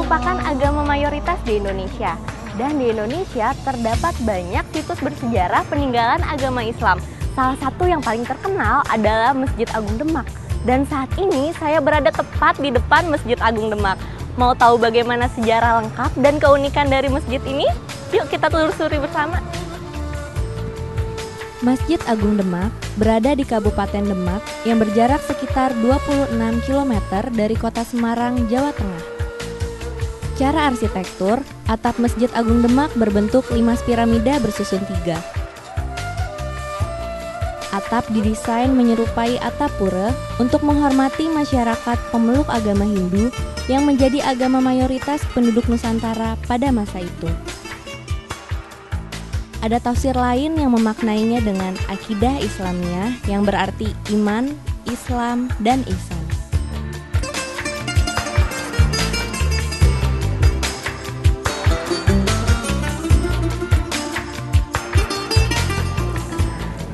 merupakan agama mayoritas di Indonesia. Dan di Indonesia terdapat banyak situs bersejarah peninggalan agama Islam. Salah satu yang paling terkenal adalah Masjid Agung Demak. Dan saat ini saya berada tepat di depan Masjid Agung Demak. Mau tahu bagaimana sejarah lengkap dan keunikan dari masjid ini? Yuk kita telusuri bersama. Masjid Agung Demak berada di Kabupaten Demak yang berjarak sekitar 26 km dari kota Semarang, Jawa Tengah. Secara arsitektur, atap Masjid Agung Demak berbentuk 5 piramida bersusun 3. Atap didesain menyerupai atap pura untuk menghormati masyarakat pemeluk agama Hindu yang menjadi agama mayoritas penduduk Nusantara pada masa itu. Ada tafsir lain yang memaknainya dengan akidah Islamiyah yang berarti iman, Islam, dan ihsan.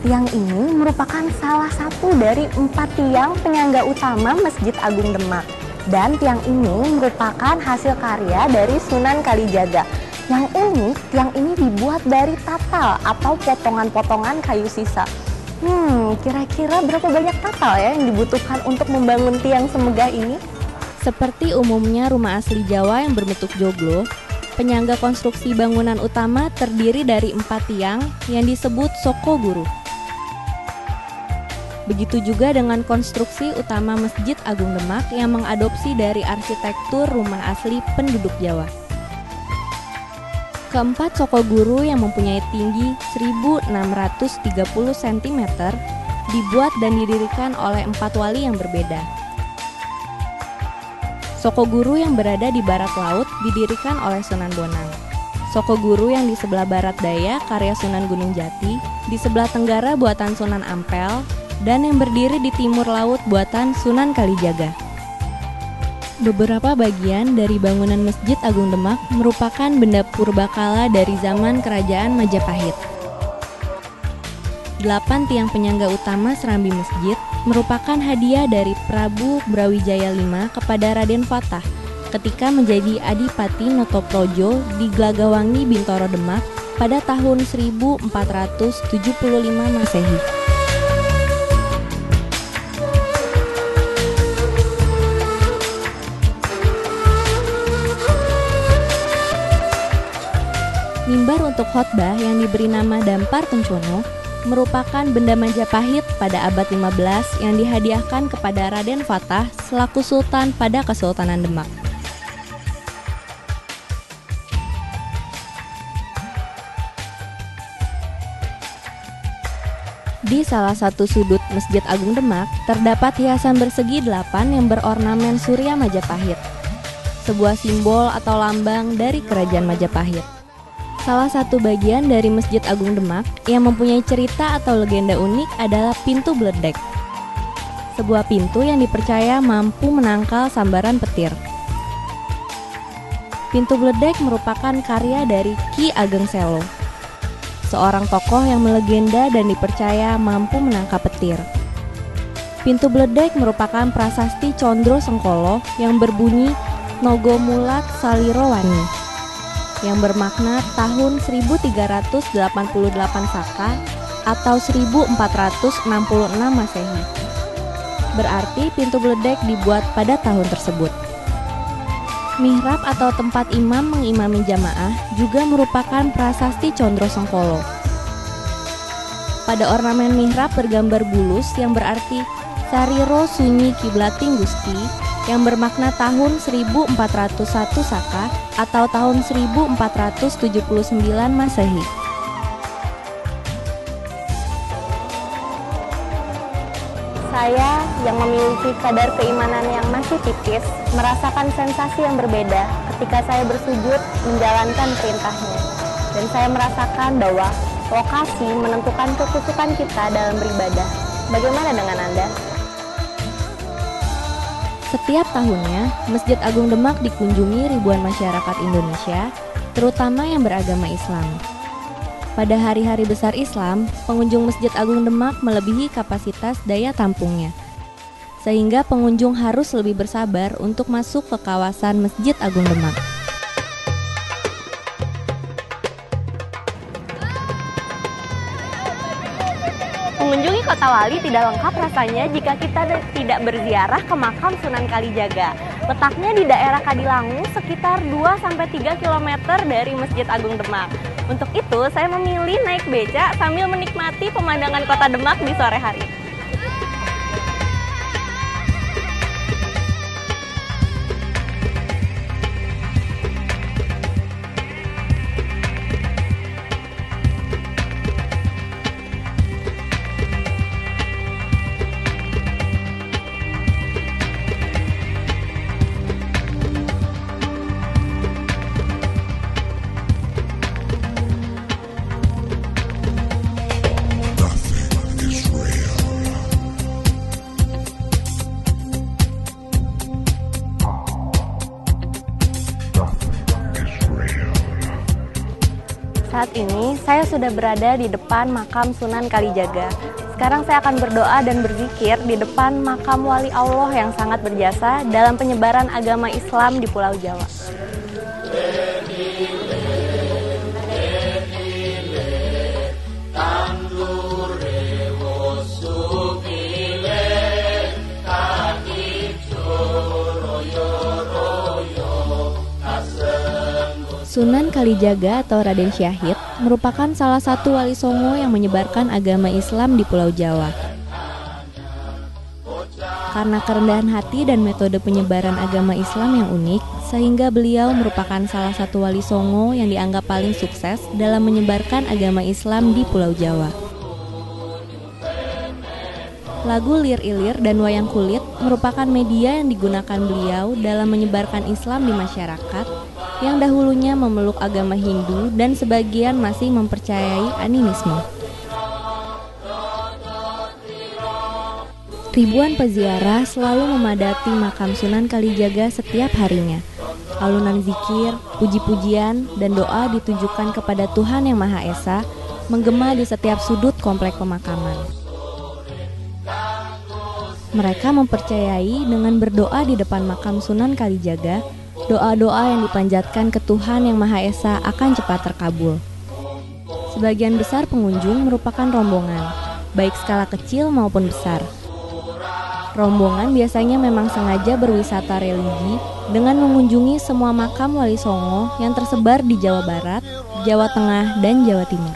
Tiang ini merupakan salah satu dari 4 tiang penyangga utama Masjid Agung Demak. Dan tiang ini merupakan hasil karya dari Sunan Kalijaga. Yang unik, tiang ini dibuat dari tatal atau potongan-potongan kayu sisa. Kira-kira berapa banyak tatal ya yang dibutuhkan untuk membangun tiang semegah ini? Seperti umumnya rumah asli Jawa yang berbentuk joglo, penyangga konstruksi bangunan utama terdiri dari 4 tiang yang disebut soko guru. Begitu juga dengan konstruksi utama Masjid Agung Demak yang mengadopsi dari arsitektur rumah asli penduduk Jawa. Keempat soko guru yang mempunyai tinggi 1.630 cm dibuat dan didirikan oleh 4 wali yang berbeda. Soko guru yang berada di barat laut didirikan oleh Sunan Bonang. Soko guru yang di sebelah barat daya karya Sunan Gunung Jati, di sebelah tenggara buatan Sunan Ampel, dan yang berdiri di timur laut buatan Sunan Kalijaga. Beberapa bagian dari bangunan Masjid Agung Demak merupakan benda purbakala dari zaman Kerajaan Majapahit. 8 tiang penyangga utama serambi masjid merupakan hadiah dari Prabu Brawijaya V kepada Raden Fatah ketika menjadi Adipati Notoprojo di Glagawangi Bintoro Demak pada tahun 1475 Masehi. Mimbar untuk khotbah yang diberi nama Dampar Kencono merupakan benda Majapahit pada abad 15 yang dihadiahkan kepada Raden Fatah selaku Sultan pada Kesultanan Demak. Di salah satu sudut Masjid Agung Demak terdapat hiasan bersegi 8 yang berornamen Surya Majapahit, sebuah simbol atau lambang dari Kerajaan Majapahit. Salah satu bagian dari Masjid Agung Demak yang mempunyai cerita atau legenda unik adalah pintu Bledek. Sebuah pintu yang dipercaya mampu menangkal sambaran petir. Pintu Bledek merupakan karya dari Ki Ageng Selo, seorang tokoh yang melegenda dan dipercaya mampu menangkap petir. Pintu Bledek merupakan prasasti Condro Sengkolo yang berbunyi Nogo Mulat Saliro Wani, yang bermakna tahun 1388 Saka atau 1466 Masehi. Berarti pintu Bledek dibuat pada tahun tersebut. Mihrab atau tempat imam mengimami jamaah juga merupakan prasasti Condro Sengkolo. Pada ornamen mihrab bergambar bulus yang berarti Sariro Sunyi Kiblating Gusti, yang bermakna tahun 1401 Saka atau tahun 1479 Masehi. Saya yang memiliki kadar keimanan yang masih tipis merasakan sensasi yang berbeda ketika saya bersujud menjalankan perintahnya. Dan saya merasakan bahwa lokasi menentukan kekusukan kita dalam beribadah. Bagaimana dengan Anda? Setiap tahunnya, Masjid Agung Demak dikunjungi ribuan masyarakat Indonesia, terutama yang beragama Islam. Pada hari-hari besar Islam, pengunjung Masjid Agung Demak melebihi kapasitas daya tampungnya. sehingga pengunjung harus lebih bersabar untuk masuk ke kawasan Masjid Agung Demak. Mengunjungi Kota Wali tidak lengkap rasanya jika kita tidak berziarah ke makam Sunan Kalijaga. Letaknya di daerah Kadilangu sekitar 2-3 km dari Masjid Agung Demak. Untuk itu, saya memilih naik beca sambil menikmati pemandangan Kota Demak di sore hari. Saat ini saya sudah berada di depan makam Sunan Kalijaga. Sekarang saya akan berdoa dan berzikir di depan makam wali Allah yang sangat berjasa dalam penyebaran agama Islam di Pulau Jawa. Sunan Kalijaga atau Raden Syahid merupakan salah satu wali songo yang menyebarkan agama Islam di Pulau Jawa. Karena kerendahan hati dan metode penyebaran agama Islam yang unik, sehingga beliau merupakan salah satu wali songo yang dianggap paling sukses dalam menyebarkan agama Islam di Pulau Jawa. Lagu Lir Ilir dan wayang kulit merupakan media yang digunakan beliau dalam menyebarkan Islam di masyarakat yang dahulunya memeluk agama Hindu dan sebagian masih mempercayai animisme. Ribuan peziarah selalu memadati makam Sunan Kalijaga setiap harinya. Alunan zikir, puji-pujian, dan doa ditujukan kepada Tuhan Yang Maha Esa menggema di setiap sudut komplek pemakaman. Mereka mempercayai dengan berdoa di depan makam Sunan Kalijaga, doa-doa yang dipanjatkan ke Tuhan Yang Maha Esa akan cepat terkabul. Sebagian besar pengunjung merupakan rombongan, baik skala kecil maupun besar. Rombongan biasanya memang sengaja berwisata religi dengan mengunjungi semua makam wali songo yang tersebar di Jawa Barat, Jawa Tengah, dan Jawa Timur.